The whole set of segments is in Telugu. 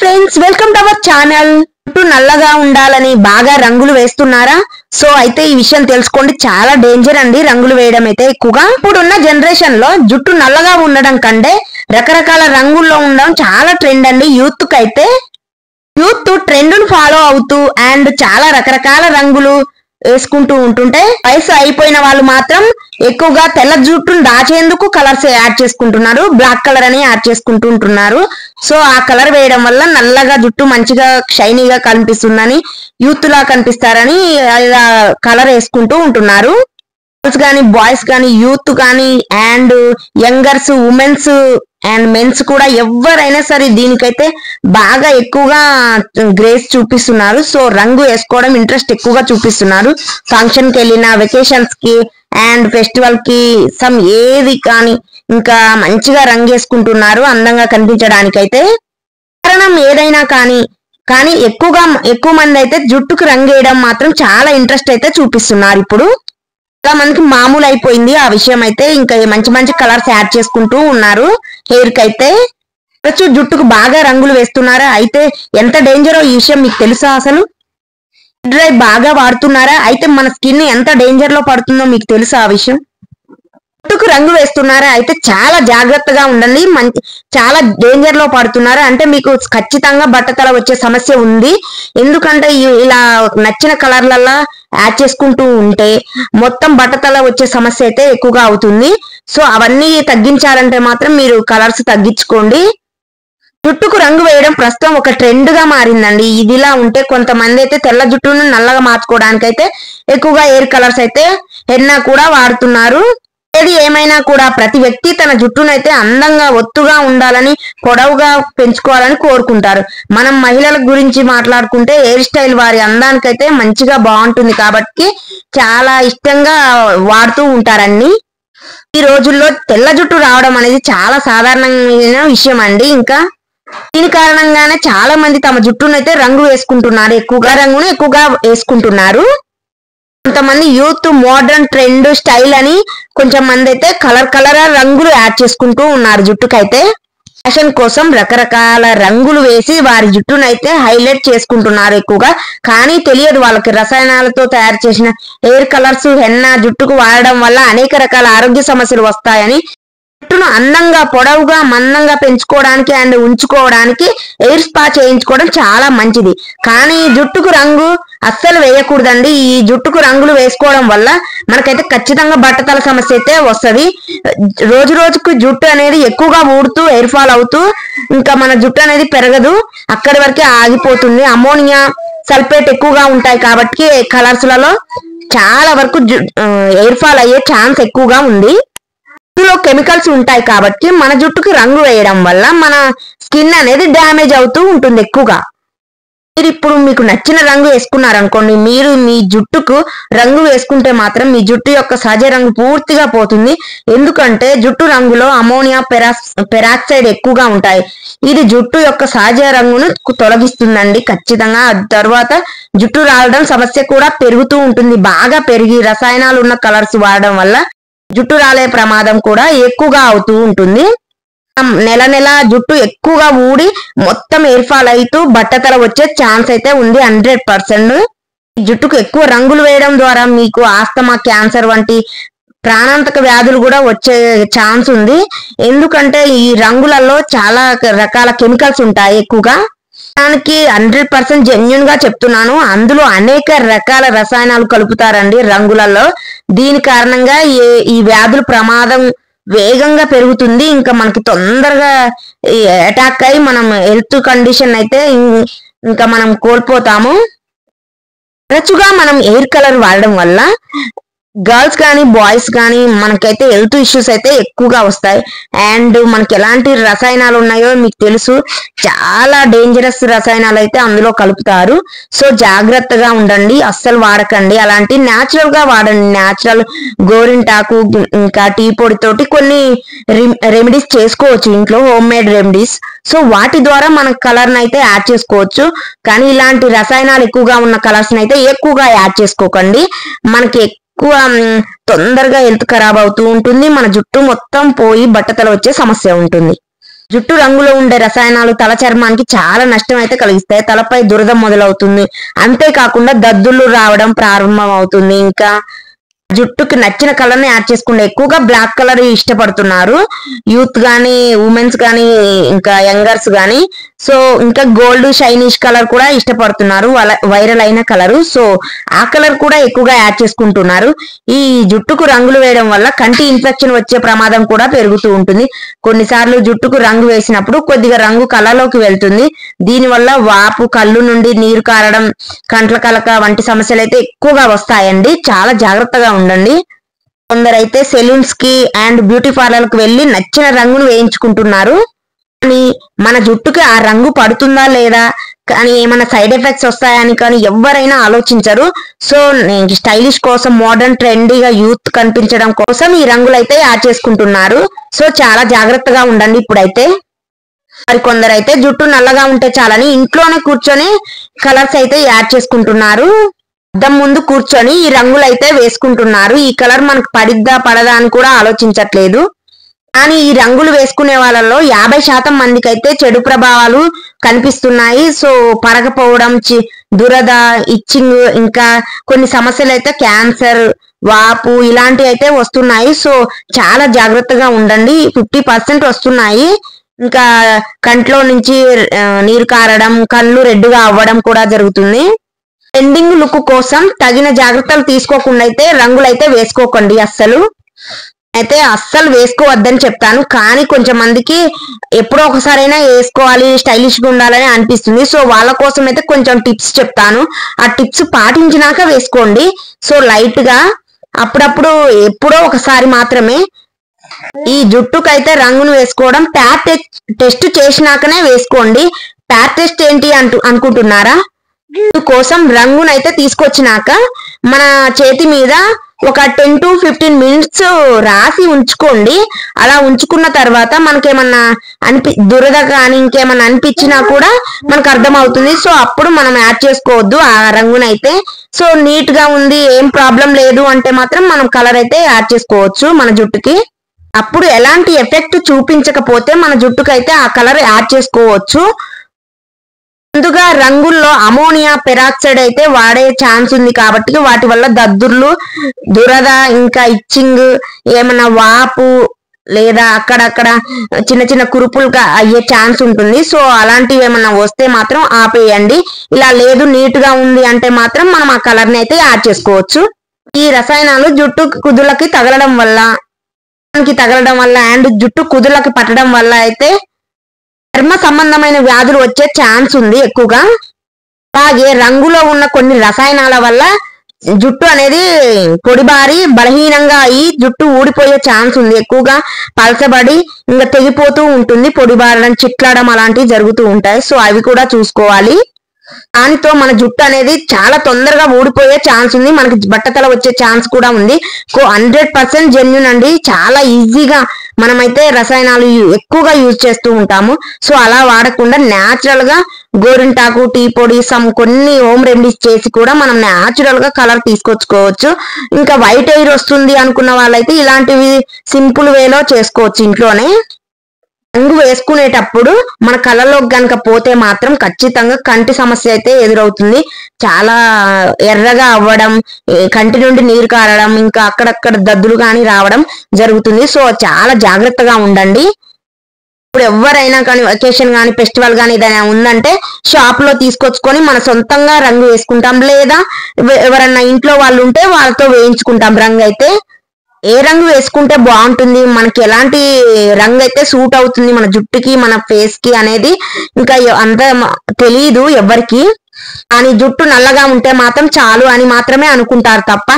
Friends, welcome to our channel. జుట్టు నల్లగా ఉండాలని బాగా రంగులు వేస్తున్నారా? సో అయితే ఈ విషయం తెలుసుకోండి, చాలా డేంజర్ అండి రంగులు వేయడం అయితే. ఎక్కువగా ఇప్పుడున్న జనరేషన్ లో జుట్టు నల్లగా ఉండడం కంటే రకరకాల రంగుల్లో ఉండడం చాలా ట్రెండ్ అండి. యూత్ ట్రెండ్ ను ఫాలో అవుతూ అండ్ చాలా రకరకాల రంగులు వేసుకుంటూ ఉంటుంటే, వయసు అయిపోయిన వాళ్ళు మాత్రం ఎక్కువగా తెల్ల జుట్టును దాచేందుకు కలర్స్ యాడ్ చేసుకుంటున్నారు. బ్లాక్ కలర్ అని యాడ్ చేసుకుంటూ ఉంటున్నారు. సో ఆ కలర్ వేయడం వల్ల నల్లగా జుట్టు మంచిగా షైనీగా కనిపిస్తుందని, యూత్ లా కనిపిస్తారని ఇలా కలర్ వేసుకుంటూ ఉంటున్నారు. గర్ల్స్ కానీ, బాయ్స్ కానీ, యూత్ కానీ and youngers, womens and mens కూడా ఎవరైనా సరే దీనికైతే బాగా ఎక్కువగా గ్రేస్ చూపిస్తున్నారు. సో రంగు వేసుకోవడం ఇంట్రెస్ట్ ఎక్కువగా చూపిస్తున్నారు. ఫంక్షన్ కి వెళ్ళిన, వెకేషన్స్ కి అండ్ ఫెస్టివల్ కి సమ్ ఏది కానీ ఇంకా మంచిగా రంగు వేసుకుంటున్నారు అందంగా కనిపించడానికైతే. కారణం ఏదైనా కానీ ఎక్కువ మంది అయితే జుట్టుకు రంగు వేయడం మాత్రం చాలా ఇంట్రెస్ట్ అయితే చూపిస్తున్నారు. ఇప్పుడు చాలా మందికి మామూలు అయిపోయింది ఆ విషయం అయితే. ఇంకా మంచి మంచి కలర్స్ యాడ్ చేసుకుంటూ ఉన్నారు హెయిర్ కి అయితే. తరచూ జుట్టుకు బాగా రంగులు వేస్తున్నారా? అయితే ఎంత డేంజరో ఈ విషయం మీకు తెలుసా? అసలు డ్రై బాగా వాడుతున్నారా? అయితే మన స్కిన్ ఎంత డేంజర్ లో పడుతుందో మీకు తెలుసా ఆ విషయం? జుట్టుకు రంగు వేస్తున్నారా? అయితే చాలా జాగ్రత్తగా ఉండండి. చాలా డేంజర్ లో పడుతున్నారా అంటే మీకు ఖచ్చితంగా బట్టతల వచ్చే సమస్య ఉంది. ఎందుకంటే ఇలా నచ్చిన కలర్లలా యాడ్ చేసుకుంటూ ఉంటే మొత్తం బట్టతల వచ్చే సమస్య అయితే ఎక్కువగా అవుతుంది. సో అవన్నీ తగ్గించాలంటే మాత్రం మీరు కలర్స్ తగ్గించుకోండి. జుట్టుకు రంగు వేయడం ప్రస్తుతం ఒక ట్రెండ్ గా మారిందండి. ఇదిలా ఉంటే కొంతమంది అయితే తెల్ల జుట్టును నల్లగా మార్చుకోవడానికి అయితే ఎక్కువగా ఎయిర్ కలర్స్ అయితే హెన్నా కూడా వాడుతున్నారు. ఏది ఏమైనా కూడా ప్రతి వ్యక్తి తన జుట్టునైతే అందంగా, ఒత్తుగా ఉండాలని, పొడవుగా పెంచుకోవాలని కోరుకుంటారు. మనం మహిళల గురించి మాట్లాడుకుంటే హెయిర్ స్టైల్ వారి అందానికైతే మంచిగా బాగుంటుంది కాబట్టి చాలా ఇష్టంగా వాడుతూ ఉంటారన్ని. ఈ రోజుల్లో తెల్ల జుట్టు రావడం అనేది చాలా సాధారణమైన విషయం అండి. ఇంకా దీని కారణంగానే చాలా మంది తమ జుట్టునైతే రంగు వేసుకుంటున్నారు. రంగును ఎక్కువగా వేసుకుంటున్నారు. కొంతమంది యూత్ మోడర్న్ ట్రెండ్ స్టైల్ అని కొంచెం మంది అయితే కలర్ రంగులు యాడ్ చేసుకుంటూ ఉన్నారు జుట్టుకైతే. ఫ్యాషన్ కోసం రకరకాల రంగులు వేసి వారి జుట్టునైతే హైలైట్ చేసుకుంటున్నారు ఎక్కువగా. కానీ తెలియదు వాళ్ళకి రసాయనాలతో తయారు చేసిన హెయిర్ కలర్స్, హెన్నా జుట్టుకు వాడడం వల్ల అనేక రకాల ఆరోగ్య సమస్యలు వస్తాయని, జుట్టును అందంగా, పొడవుగా, మందంగా పెంచుకోవడానికి అండ్ ఉంచుకోవడానికి ఎయిర్ స్పా చేయించుకోవడం చాలా మంచిది. కానీ జుట్టుకు రంగు అస్సలు వేయకూడదండి. ఈ జుట్టుకు రంగులు వేసుకోవడం వల్ల మనకైతే ఖచ్చితంగా బట్టతల సమస్య అయితే వస్తుంది. రోజు రోజుకు జుట్టు అనేది ఎక్కువగా ఊడుతూ ఎయిర్ ఫాల్ అవుతూ ఇంకా మన జుట్టు అనేది పెరగదు, అక్కడి వరకే ఆగిపోతుంది. అమోనియా, సల్ఫేట్ ఎక్కువగా ఉంటాయి కాబట్టి కలర్స్ లలో చాలా వరకు ఎయిర్ ఫాల్ అయ్యే ఛాన్స్ ఎక్కువగా ఉంది. జుట్టులో కెమికల్స్ ఉంటాయి కాబట్టి మన జుట్టుకి రంగు వేయడం వల్ల మన స్కిన్ అనేది డ్యామేజ్ అవుతూ ఉంటుంది ఎక్కువగా. మీరు ఇప్పుడు మీకు నచ్చిన రంగు వేసుకున్నారనుకోండి, మీరు మీ జుట్టుకు రంగు వేసుకుంటే మాత్రం మీ జుట్టు యొక్క సహజ రంగు పూర్తిగా పోతుంది. ఎందుకంటే జుట్టు రంగులో అమోనియా, పెరాక్సైడ్ ఎక్కువగా ఉంటాయి. ఇది జుట్టు యొక్క సహజ రంగును తొలగిస్తుందండి ఖచ్చితంగా. తర్వాత జుట్టు రాలడం సమస్య కూడా పెరుగుతూ ఉంటుంది. బాగా పెరిగి రసాయనాలు ఉన్న కలర్స్ వాడడం వల్ల జుట్టు రాలే ప్రమాదం కూడా ఎక్కువగా అవుతూ ఉంటుంది. నెల జుట్టు ఎక్కువగా ఊడి మొత్తం ఎయిర్ ఫాల్ అవుతూ బట్టతల వచ్చే ఛాన్స్ అయితే ఉంది 100%. జుట్టుకు ఎక్కువ రంగులు వేయడం ద్వారా మీకు ఆస్తమా, క్యాన్సర్ వంటి ప్రాణాంతక వ్యాధులు కూడా వచ్చే ఛాన్స్ ఉంది. ఎందుకంటే ఈ రంగులలో చాలా రకాల కెమికల్స్ ఉంటాయి ఎక్కువగా. దానికి 100% జెన్యున్ గా చెప్తున్నాను. అందులో అనేక రకాల రసాయనాలు కలుపుతారండి రంగులలో. దీని కారణంగా ఈ వ్యాధుల ప్రమాదం వేగంగా పెరుగుతుంది. ఇంకా మనకి తొందరగా అటాక్ అయి మనం హెల్త్ కండిషన్ అయితే ఇంకా మనం కోల్పోతాము. తరచుగా మనం ఎయిర్ కలర్ వాడడం వల్ల గర్ల్స్ కానీ, బాయ్స్ కానీ మనకైతే హెల్త్ ఇష్యూస్ అయితే ఎక్కువగా వస్తాయి. అండ్ మనకి ఎలాంటి రసాయనాలు ఉన్నాయో మీకు తెలుసు. చాలా డేంజరస్ రసాయనాలు అయితే అందులో కలుపుతారు. సో జాగ్రత్తగా ఉండండి, అస్సలు వాడకండి. అలాంటి న్యాచురల్ గా వాడండి. న్యాచురల్ గోరింటాకు ఇంకా టీ పొడితోటి కొన్ని రెమెడీస్ చేసుకోవచ్చు ఇంట్లో, హోమ్ మేడ్ రెమెడీస్. సో వాటి ద్వారా మన కలర్ అయితే యాడ్ చేసుకోవచ్చు. కానీ ఇలాంటి రసాయనాలు ఎక్కువగా ఉన్న కలర్స్ అయితే ఎక్కువగా యాడ్ చేసుకోకండి. మనకి ఎక్కువ తొందరగా హెల్త్ ఖరాబ్ అవుతూ ఉంటుంది. మన జుట్టు మొత్తం పోయి బట్టతల వచ్చే సమస్య ఉంటుంది. జుట్టు రంగులో ఉండే రసాయనాలు తల చర్మానికి చాలా నష్టం అయితే కలిగిస్తాయి. తలపై దురద మొదలవుతుంది. అంతేకాకుండా దద్దుర్లు రావడం ప్రారంభం అవుతుంది. ఇంకా జుట్టుకి నచ్చిన కలర్ ని యాడ్ చేసుకుంటే ఎక్కువగా బ్లాక్ కలర్ ఇష్టపడుతున్నారు యూత్ గానీ ఉమెన్స్ గానీ ఇంకా యంగర్స్ గానీ. సో ఇంకా గోల్డ్ షైనిష్ కలర్ కూడా ఇష్టపడుతున్నారు, వైరల్ అయిన కలర్. సో ఆ కలర్ కూడా ఎక్కువగా యాడ్ చేసుకుంటున్నారు. ఈ జుట్టుకు రంగులు వేయడం వల్ల కంటి ఇన్ఫెక్షన్ వచ్చే ప్రమాదం కూడా పెరుగుతూ ఉంటుంది. కొన్నిసార్లు జుట్టుకు రంగు వేసినప్పుడు కొద్దిగా రంగు కళ్ళలోకి వెళ్తుంది. దీనివల్ల వాపు, కళ్ళు నుండి నీరు కారడం, కంట్ల కలక వంటి సమస్యలు అయితే ఎక్కువగా వస్తాయండి. చాలా జాగ్రత్తగా ఉండండి. కొందరైతే సెలూన్స్ కి అండ్ బ్యూటీ పార్లర్ కి వెళ్లి నచ్చిన రంగును వేయించుకుంటున్నారు. కానీ మన జుట్టుకి ఆ రంగు పడుతుందా లేదా, కానీ ఏమైనా సైడ్ ఎఫెక్ట్స్ వస్తాయని కానీ ఎవరైనా ఆలోచించరు. సో స్టైలిష్ కోసం, మోడర్న్ ట్రెండీగా యూత్ కనిపించడం కోసం ఈ రంగులు అయితే యాడ్ చేసుకుంటున్నారు. సో చాలా జాగ్రత్తగా ఉండండి ఇప్పుడైతే. మరి కొందరైతే జుట్టు నల్లగా ఉంటే చాలని ఇంట్లోనే కూర్చొని కలర్స్ అయితే యాడ్ చేసుకుంటున్నారు. అద్దం ముందు కూర్చొని ఈ రంగులు అయితే వేసుకుంటున్నారు. ఈ కలర్ మనకు పడిద్దా పడదా అని కూడా ఆలోచించట్లేదు. కానీ ఈ రంగులు వేసుకునే వాళ్ళలో 50% మందికి అయితే చెడు ప్రభావాలు కనిపిస్తున్నాయి. సో పడకపోవడం, దురద, ఇచ్చింగ్, ఇంకా కొన్ని సమస్యలు అయితే క్యాన్సర్, వాపు ఇలాంటివి అయితే వస్తున్నాయి. సో చాలా జాగ్రత్తగా ఉండండి. 50% వస్తున్నాయి. ఇంకా కంట్లో నుంచి నీరు కారడం, కళ్ళు రెడ్డుగా అవ్వడం కూడా జరుగుతుంది. ట్రెండింగ్ లుక్ కోసం తగిన జాగ్రత్తలు తీసుకోకుండా అయితే రంగులు అయితే వేసుకోకండి. అస్సలు వేసుకోవద్దని చెప్తాను. కానీ కొంచెం మందికి ఎప్పుడో ఒకసారైనా వేసుకోవాలి, స్టైలిష్ గా ఉండాలని అనిపిస్తుంది. సో వాళ్ళ కోసం అయితే కొంచెం టిప్స్ చెప్తాను. ఆ టిప్స్ పాటించినాక వేసుకోండి. సో లైట్ గా అప్పుడప్పుడు ఎప్పుడో ఒకసారి మాత్రమే ఈ జుట్టుకైతే రంగును వేసుకోవడం ప్యార్ టెస్ట్ చేసినాకనే వేసుకోండి. ప్యార్ టెస్ట్ ఏంటి అనుకుంటున్నారా? కోసం రంగునైతే తీసుకొచ్చినాక మన చేతి మీద ఒక 10 to 15 minutes రాసి ఉంచుకోండి. అలా ఉంచుకున్న తర్వాత మనకేమన్నా దురద కానీ ఇంకేమన్నా అనిపించినా కూడా మనకు అర్థం అవుతుంది. సో అప్పుడు మనం యాడ్ చేసుకోవద్దు ఆ రంగునైతే. సో నీట్ గా ఉంది, ఏం ప్రాబ్లం లేదు అంటే మాత్రం మనం కలర్ అయితే యాడ్ చేసుకోవచ్చు మన జుట్టుకి. అప్పుడు ఎలాంటి ఎఫెక్ట్ చూపించకపోతే మన జుట్టుకైతే ఆ కలర్ యాడ్ చేసుకోవచ్చు. ముందుగా రంగుల్లో అమోనియా పెరాక్సైడ్ అయితే వాడే ఛాన్స్ ఉంది కాబట్టి వాటి వల్ల దద్దుర్లు, దురద, ఇంకా ఇచ్చింగ్, ఏమైనా వాపు లేదా అక్కడక్కడ చిన్న చిన్న కురుపులుగా అయ్యే ఛాన్స్ ఉంటుంది. సో అలాంటివి ఏమైనా వస్తే మాత్రం ఆపేయండి. ఇలా లేదు నీట్ గా ఉంది అంటే మాత్రం మనం ఆ కలర్ ని అయితే యాడ్ చేసుకోవచ్చు. ఈ రసాయనాలు జుట్టు కుదులకి తగలడం వల్ల అండ్ జుట్టు కుదులకి పట్టడం వల్ల అయితే చర్మ సంబంధమైన వ్యాధులు వచ్చే ఛాన్స్ ఉంది ఎక్కువగా. అలాగే రంగులో ఉన్న కొన్ని రసాయనాల వల్ల జుట్టు అనేది పొడిబారి బలహీనంగా అయ్యి జుట్టు ఊడిపోయే ఛాన్స్ ఉంది. ఎక్కువగా పలసబడి ఇంకా తెగిపోతూ ఉంటుంది, పొడిబారడం, చిట్లడం అలాంటివి జరుగుతూ ఉంటాయి. సో అవి కూడా చూసుకోవాలి. దానితో మన జుట్టు అనేది చాలా తొందరగా ఊడిపోయే ఛాన్స్ ఉంది, మనకి బట్టతల వచ్చే ఛాన్స్ కూడా ఉంది. 100% జెన్యూన్ అండి. చాలా ఈజీగా మనమైతే రసాయనాలు ఎక్కువగా యూజ్ చేస్తూ ఉంటాము. సో అలా వాడకుండా న్యాచురల్ గా గోరింటాకు, టీ పొడి, కొన్ని హోమ్ రెమెడీస్ చేసి కూడా మనం న్యాచురల్ గా కలర్ తీసుకొచ్చుకోవచ్చు. ఇంకా వైట్ హెయిర్ వస్తుంది అనుకున్న వాళ్ళైతే ఇలాంటివి సింపుల్ వేలో చేసుకోవచ్చు ఇంట్లోనే. రంగు వేసుకునేటప్పుడు మన కళ్ళలోకి గనక పోతే మాత్రం ఖచ్చితంగా కంటి సమస్య అయితే ఎదురవుతుంది. చాలా ఎర్రగా అవ్వడం, కంటి నుండి నీరు కారడం, ఇంకా అక్కడక్కడ దద్దులు కానీ రావడం జరుగుతుంది. సో చాలా జాగ్రత్తగా ఉండండి. ఇప్పుడు ఎవరైనా కానీ వెకేషన్ కానీ ఫెస్టివల్ కానీ ఏదైనా ఉందంటే షాప్ లో తీసుకొచ్చుకొని మన సొంతంగా రంగు వేసుకుంటాం, లేదా ఎవరన్నా ఇంట్లో వాళ్ళు ఉంటే వాళ్ళతో వేయించుకుంటాం రంగు అయితే. ఏ రంగు వేసుకుంటే బాగుంటుంది, మనకి ఎలాంటి రంగు అయితే సూట్ అవుతుంది మన జుట్టుకి, మన ఫేస్ కి అనేది ఇంకా అంత తెలియదు ఎవరికి. కానీ జుట్టు నల్లగా ఉంటే మాత్రం చాలు అని మాత్రమే అనుకుంటారు తప్ప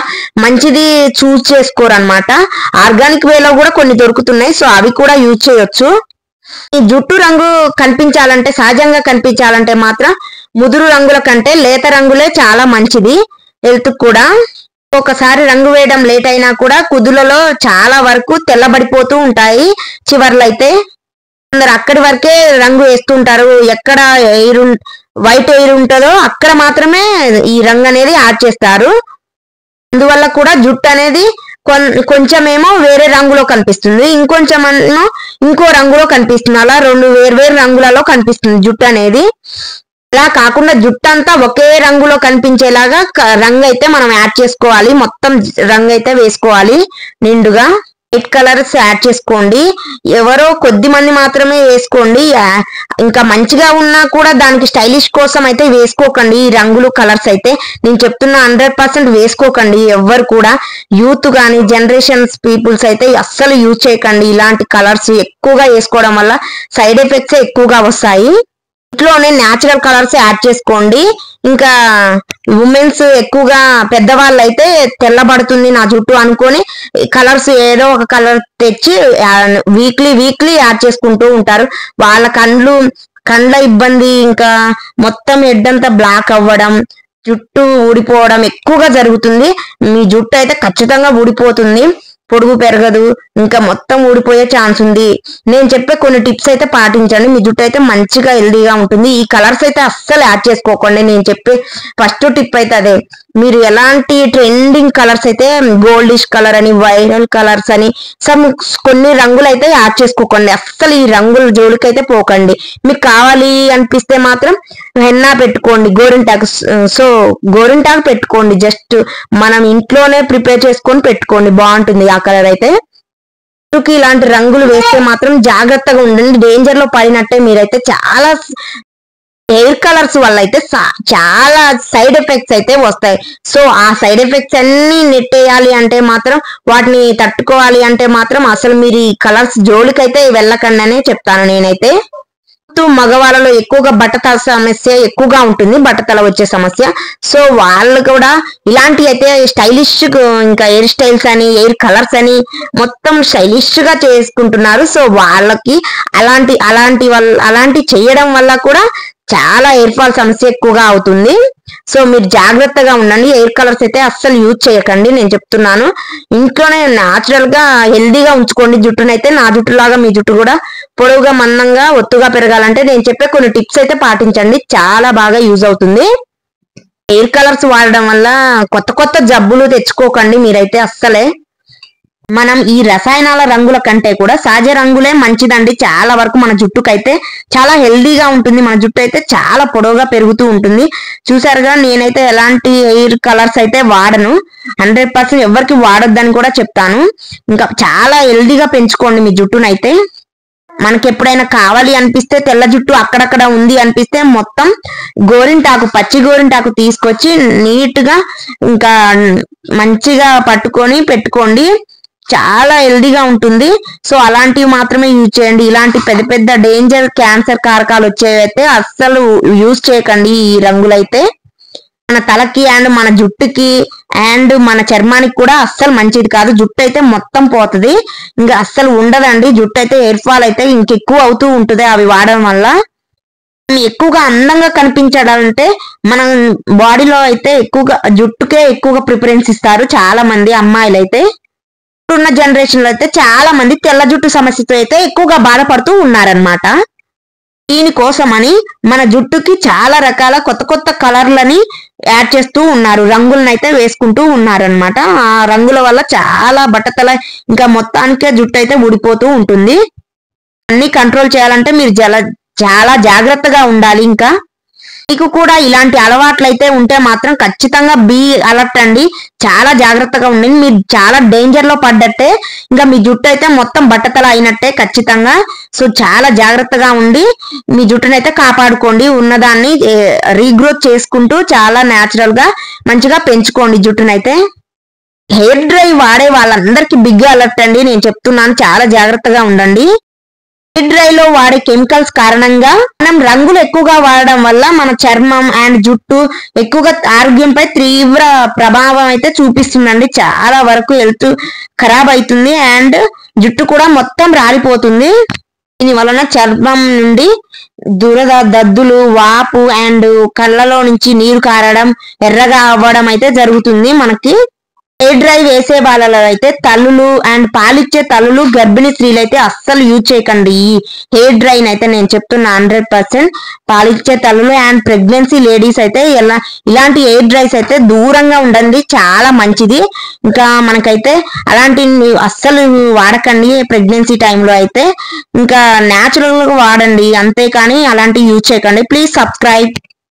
మంచిది చూస్ చేసుకోరు అనమాట. ఆర్గానిక్ వేలో కూడా కొన్ని దొరుకుతున్నాయి. సో అవి కూడా యూజ్ చేయొచ్చు. ఈ జుట్టు రంగు కనిపించాలంటే, సహజంగా కనిపించాలంటే మాత్రం ముదురు రంగుల కంటే లేత రంగులే చాలా మంచిది హెల్త్ కూడా. ఒకసారి రంగు వేయడం లేట్ అయినా కూడా కుదులలో చాలా వరకు తెల్లబడిపోతూ ఉంటాయి చివర్లో అయితే. అందరు అక్కడి వరకే రంగు వేస్తుంటారు. ఎక్కడ వైట్ ఎయిర్ ఉంటుందో అక్కడ మాత్రమే ఈ రంగు అనేది యాడ్ చేస్తారు. అందువల్ల కూడా జుట్టు అనేది కొంచెమేమో వేరే రంగులో కనిపిస్తుంది, ఇంకొంచెం ఏమో ఇంకో రంగులో కనిపిస్తుంది. అలా రెండు వేర్వేరు రంగులలో కనిపిస్తుంది జుట్టు అనేది. ఇలా కాకుండా జుట్టు అంతా ఒకే రంగులో కనిపించేలాగా రంగు అయితే మనం యాడ్ చేసుకోవాలి. మొత్తం రంగు అయితే వేసుకోవాలి నిండుగా. వైట్ కలర్స్ యాడ్ చేసుకోండి. ఎవరో కొద్ది మంది మాత్రమే వేసుకోండి. ఇంకా మంచిగా ఉన్నా కూడా దానికి స్టైలిష్ కోసం అయితే వేసుకోకండి. ఈ రంగులు కలర్స్ అయితే నేను చెప్తున్నా 100% వేసుకోకండి. ఎవ్వరు కూడా యూత్ గానీ జనరేషన్స్ పీపుల్స్ అయితే అస్సలు యూజ్ చేయకండి. ఇలాంటి కలర్స్ ఎక్కువగా వేసుకోవడం వల్ల సైడ్ ఎఫెక్ట్స్ ఎక్కువగా వస్తాయి. ఇంట్లోనే న్యాచురల్ కలర్స్ యాడ్ చేసుకోండి. ఇంకా ఉమెన్స్ ఎక్కువగా పెద్దవాళ్ళు అయితే తెల్లబడుతుంది నా జుట్టు అనుకొని కలర్స్ ఏదో ఒక కలర్ తెచ్చి వీక్లీ యాడ్ చేసుకుంటూ ఉంటారు. వాళ్ళ కండ్ల ఇబ్బంది, ఇంకా మొత్తం హెడ్ అంతా బ్లాక్ అవ్వడం, జుట్టు ఊడిపోవడం ఎక్కువగా జరుగుతుంది. మీ జుట్టు అయితే ఖచ్చితంగా ఊడిపోతుంది, పొడుగు పెరగదు, ఇంకా మొత్తం ఊడిపోయే ఛాన్స్ ఉంది. నేను చెప్పే కొన్ని టిప్స్ అయితే పాటించండి, మీ జుట్టు అయితే మంచిగా హెల్దీగా ఉంటుంది. ఈ కలర్స్ అయితే అస్సలు యాడ్ చేసుకోకండి. నేను చెప్పే ఫస్ట్ టిప్ అయితే అదే. మీరు ఎలాంటి ట్రెండింగ్ కలర్స్ అయితే గోల్డిష్ కలర్ అని, వైరల్ కలర్స్ అని కొన్ని రంగులు అయితే యాడ్ చేసుకోకండి. అస్సలు ఈ రంగుల జోలికి అయితే పోకండి. మీకు కావాలి అనిపిస్తే మాత్రం హెన్నా పెట్టుకోండి, గోరింటాకు. సో గోరింటాకు పెట్టుకోండి, జస్ట్ మనం ఇంట్లోనే ప్రిపేర్ చేసుకొని పెట్టుకోండి, బాగుంటుంది ఆ కలర్ అయితే. జుట్టుకి ఇలాంటి రంగులు వేస్తే మాత్రం జాగ్రత్తగా ఉండండి, డేంజర్ లో పడినట్టే. మీరైతే చాలా హెయిర్ కలర్స్ వల్ల అయితే చాలా సైడ్ ఎఫెక్ట్స్ అయితే వస్తాయి. సో ఆ సైడ్ ఎఫెక్ట్స్ అన్ని నెట్టేయాలి అంటే మాత్రం, వాటిని తట్టుకోవాలి అంటే మాత్రం అసలు మీరు ఈ కలర్స్ జోలికైతే వెళ్ళకండి అనే చెప్తాను నేనైతే. మగవాళ్ళలో ఎక్కువగా బట్టతల సమస్య ఎక్కువగా ఉంటుంది, బట్టతల వచ్చే సమస్య. సో వాళ్ళు కూడా ఇలాంటి అయితే స్టైలిష్, ఇంకా హెయిర్ స్టైల్స్ అని, హెయిర్ కలర్స్ అని మొత్తం స్టైలిష్ గా చేసుకుంటున్నారు. సో వాళ్ళకి అలాంటి చేయడం వల్ల కూడా చాలా హెయిర్ ఫాల్ సమస్య ఎక్కువగా అవుతుంది. సో మీరు జాగ్రత్తగా ఉండండి. హెయిర్ కలర్స్ అయితే అస్సలు యూజ్ చేయకండి, నేను చెప్తున్నాను. ఇంట్లోనే న్యాచురల్ గా హెల్దీగా ఉంచుకోండి జుట్టునైతే. నా జుట్టు లాగా మీ జుట్టు కూడా పొడవుగా, మందంగా, ఒత్తుగా పెరగాలంటే నేను చెప్పే కొన్ని టిప్స్ అయితే పాటించండి, చాలా బాగా యూజ్ అవుతుంది. హెయిర్ కలర్స్ వాడడం వల్ల కొత్త జబ్బులు తెచ్చుకోకండి మీరైతే అస్సలే. మనం ఈ రసాయనాల రంగుల కంటే కూడా సహజ రంగులే మంచిదండి. చాలా వరకు మన జుట్టుకైతే చాలా హెల్దీగా ఉంటుంది, మన జుట్టు అయితే చాలా పొడవుగా పెరుగుతూ ఉంటుంది. చూసారుగా, నేనైతే ఎలాంటి హెయిర్ కలర్స్ అయితే వాడను. 100% ఎవరికి వాడొద్దని కూడా చెప్తాను. ఇంకా చాలా హెల్దీగా పెంచుకోండి మీ జుట్టునైతే. మనకి ఎప్పుడైనా కావాలి అనిపిస్తే, తెల్ల జుట్టు అక్కడక్కడ ఉంది అనిపిస్తే మొత్తం గోరింటాకు, పచ్చి గోరింటాకు తీసుకొచ్చి నీట్ గా ఇంకా మంచిగా పట్టుకొని పెట్టుకోండి, చాలా హెల్దీగా ఉంటుంది. సో అలాంటివి మాత్రమే యూజ్ చేయండి. ఇలాంటి పెద్ద డేంజర్ క్యాన్సర్ కారకాలు వచ్చేవైతే అస్సలు యూజ్ చేయకండి ఈ రంగులైతే. మన తలకి అండ్ మన జుట్టుకి అండ్ మన చర్మానికి కూడా అస్సలు మంచిది కాదు. జుట్టు అయితే మొత్తం పోతుంది, ఇంకా అస్సలు ఉండదండి. జుట్టు అయితే హెయిర్ ఫాల్ అయితే ఇంకెక్కువ అవుతూ ఉంటుంది అవి వాడడం వల్ల. ఎక్కువగా అందంగా కనిపించాలంటే మన బాడీలో అయితే ఎక్కువగా జుట్టుకే ఎక్కువగా ప్రిఫరెన్స్ ఇస్తారు చాలా మంది అమ్మాయిలు అయితే. ఇప్పుడున్న జనరేషన్ లో అయితే చాలా మంది తెల్ల జుట్టు సమస్యతో అయితే ఎక్కువగా బాధపడుతూ ఉన్నారనమాట. దీనికోసమని మన జుట్టుకి చాలా రకాల కొత్త కలర్లని యాడ్ చేస్తూ ఉన్నారు, రంగులను అయితే వేసుకుంటూ ఉన్నారనమాట. ఆ రంగుల వల్ల చాలా బట్టతల, ఇంకా మొత్తానికే జుట్టు అయితే ఊడిపోతూ ఉంటుంది. అన్ని కంట్రోల్ చేయాలంటే మీరు చాలా జాగ్రత్తగా ఉండాలి. ఇంకా మీకు కూడా ఇలాంటి అలవాట్లు అయితే ఉంటే మాత్రం ఖచ్చితంగా బీ అలర్ట్ అండి, చాలా జాగ్రత్తగా ఉండండి. మీరు చాలా డేంజర్ లో పడ్డట్టే, ఇంకా మీ జుట్టు అయితే మొత్తం బట్టతల అయినట్టే ఖచ్చితంగా. సో చాలా జాగ్రత్తగా ఉండి మీ జుట్టునైతే కాపాడుకోండి. ఉన్నదాన్ని రీగ్రోత్ చేసుకుంటూ చాలా న్యాచురల్ గా మంచిగా పెంచుకోండి జుట్టునైతే. హెయిర్ డ్రై వాడే వాళ్ళందరికీ బిగ్ అలర్ట్ అండి, నేను చెప్తున్నాను, చాలా జాగ్రత్తగా ఉండండి. హెయిర్ డ్రై లో వాడే కెమికల్స్ కారణంగా మనం రంగులు ఎక్కువగా వాడడం వల్ల మన చర్మం అండ్ జుట్టు ఎక్కువగా ఆరోగ్యంపై తీవ్ర ప్రభావం అయితే చూపిస్తుందండి. చాలా వరకు హెల్త్ ఖరాబ్ అవుతుంది అండ్ జుట్టు కూడా మొత్తం రాలిపోతుంది. దీని వలన చర్మం నుండి దురద, దద్దులు, వాపు అండ్ కళ్ళలో నుంచి నీరు కారడం, ఎర్రగా అవ్వడం అయితే జరుగుతుంది మనకి. హెయిర్ డ్రై వేసే వాళ్ళలో అయితే తల్లులు అండ్ పాలిచ్చే తల్లులు గర్భిణీ స్త్రీలు అయితే అస్సలు యూజ్ చేయకండి ఈ హెయిర్ డ్రై అయితే నేను చెప్తున్నా 100%. పాలిచ్చే తల్లులు అండ్ ప్రెగ్నెన్సీ లేడీస్ అయితే ఇలాంటి హెయిర్ డ్రైస్ అయితే దూరంగా ఉండండి, చాలా మంచిది. ఇంకా మనకైతే అలాంటి అస్సలు వాడకండి ప్రెగ్నెన్సీ టైంలో అయితే. ఇంకా న్యాచురల్ గా వాడండి అంతేకాని అలాంటివి యూజ్ చేయకండి. Please subscribe.